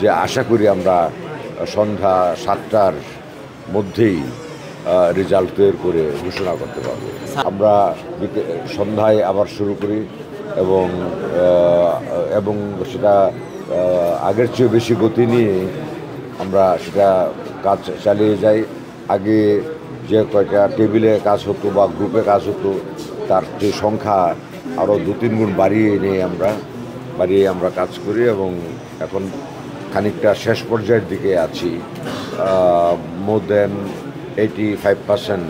যে আশা করি আমরা সন্ধ্যা 7টার মধ্যেই রেজাল্ট তৈরি করে ঘোষণা করতে পারব। আমরা সন্ধ্যায় আবার শুরু করি এবং এবং সেটা আগের চেয়ে বেশি গতি নিয়ে আমরা সেটা কাজ চালিয়ে যাই। আগে যে কয়টা টেবিলে কাজ হতো বা গ্রুপে কাজ হতো তার যে সংখ্যা আরও 2-3 গুণ বাড়িয়ে আমরা কাজ করি এবং এখন খানিকটা শেষ পর্যায়ের দিকে আছি। মোর দেন 85%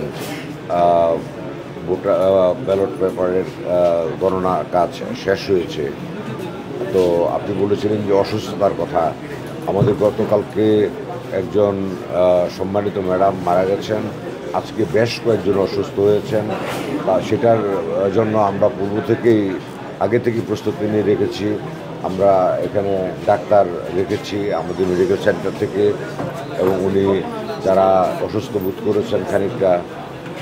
ব্যালট পেপারের গণনা কাজ শেষ হয়েছে। তো আপনি বলেছিলেন যে অসুস্থতার কথা, আমাদের গতকালকে একজন সম্মানিত ম্যাডাম মারা গেছেন, আজকে বেশ কয়েকজন অসুস্থ হয়েছেন। সেটার জন্য আমরা আগে থেকেই প্রস্তুতি নিয়ে রেখেছি। আমরা এখানে ডাক্তার রেখেছি আমাদের মেডিকেল সেন্টার থেকে এবং উনি যারা অসুস্থ বোধ করেছেন খানিকটা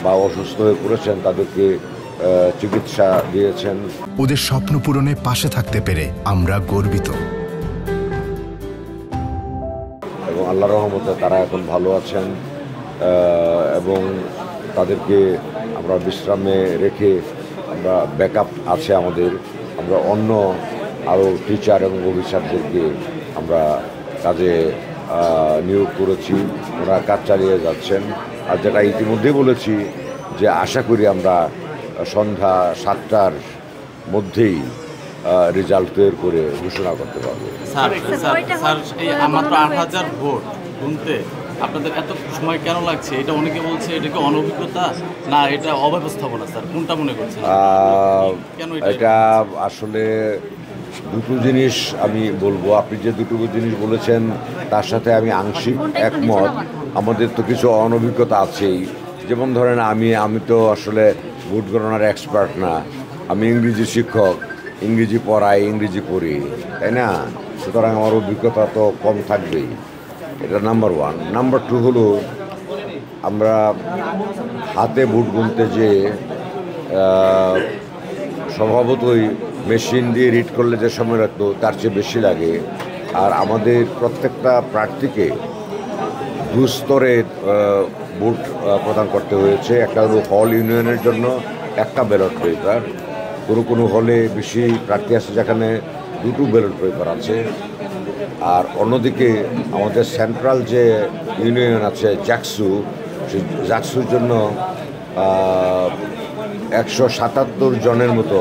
বা অসুস্থ হয়ে পড়েছেন তাদেরকে চিকিৎসা দিয়েছেন। ওদের স্বপ্ন পূরণে পাশে থাকতে পেরে আমরা গর্বিত এবং আল্লাহর রহমতে তারা এখন ভালো আছেন এবং তাদেরকে আমরা বিশ্রামে রেখে আমরা ব্যাকআপ আছে আমাদের। আমরা অন্য আরও টিচার এবং অফিসারদেরকে আমরা কাজে নিয়োগ করেছি, ওরা কাজ চালিয়ে যাচ্ছেন। আর যেটা ইতিমধ্যেই বলেছি যে আশা করি আমরা সন্ধ্যা 7টার মধ্যেই রেজাল্ট তৈরি করে ঘোষণা করতে পারবো। স্যার এই মাত্র 8,000 ভোট গুনতে আপনাদের এত সময় কেন লাগছে? এটা অনেকে বলছে এটা কি অনভিজ্ঞতা না এটা অব্যবস্থাপনা, স্যার কোনটা মনে করছেন? এটা আসলে দুটো জিনিস আমি বলবো। আপনি যে দুটো জিনিস বলেছেন তার সাথে আমি আংশিক একমত। আমাদের তো কিছু অনভিজ্ঞতা আছেই, যেমন ধরেন আমি তো আসলে ভোট গণনার এক্সপার্ট না, আমি ইংরেজি শিক্ষক, ইংরেজি পড়াই, ইংরেজি পড়ি, তাই না? সুতরাং আমার অভিজ্ঞতা তো কম থাকবেই, এটা নাম্বার 1। নাম্বার 2 হলো আমরা হাতে ভোট গুনতে যে স্বভাবতই মেশিন দিয়ে রিড করলে যে সময় লাগতো তার চেয়ে বেশি লাগে। আর আমাদের প্রত্যেকটা প্রার্থীকে 2 স্তরে ভোট প্রদান করতে হয়েছে। একটা হলো হল ইউনিয়নের জন্য একটা ব্যালট পেপার, কোনো হলে বেশি প্রার্থী আছে যেখানে 2টো ব্যালট পেপার আছে। আর অন্যদিকে আমাদের সেন্ট্রাল যে ইউনিয়ন আছে জাকসুর জন্য 177 জনের মতো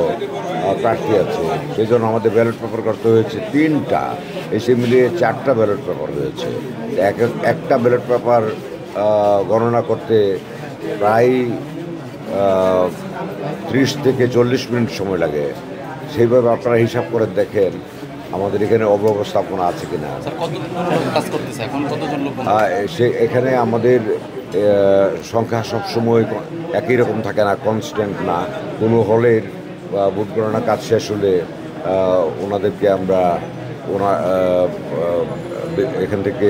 প্রার্থী আছে, সেই জন্য আমাদের ব্যালট পেপার করতে হয়েছে 3টা, এসে মিলিয়ে 4টা ব্যালট পেপার হয়েছে। একটা ব্যালট পেপার গণনা করতে প্রায় 30 থেকে 40 মিনিট সময় লাগে। সেইভাবে আপনারা হিসাব করে দেখেন আমাদের এখানে অব্যবস্থাপনা আছে কিনা। এখানে আমাদের সংখ্যা সবসময় একই রকম থাকে না, কনস্ট্যান্ট না। কোনো হলের ভোট গণনা কাজ শেষ হলে ওনাদেরকে আমরা এখান থেকে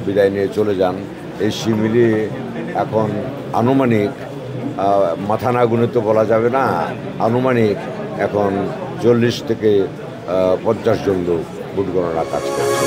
বিদায় নিয়ে চলে যান। এই মিলিয়ে এখন আনুমানিক, মাথা না গুনে তো বলা যাবে না, আনুমানিক এখন 40 থেকে 50 জন লোক ভোট গণনা কাজ করছে।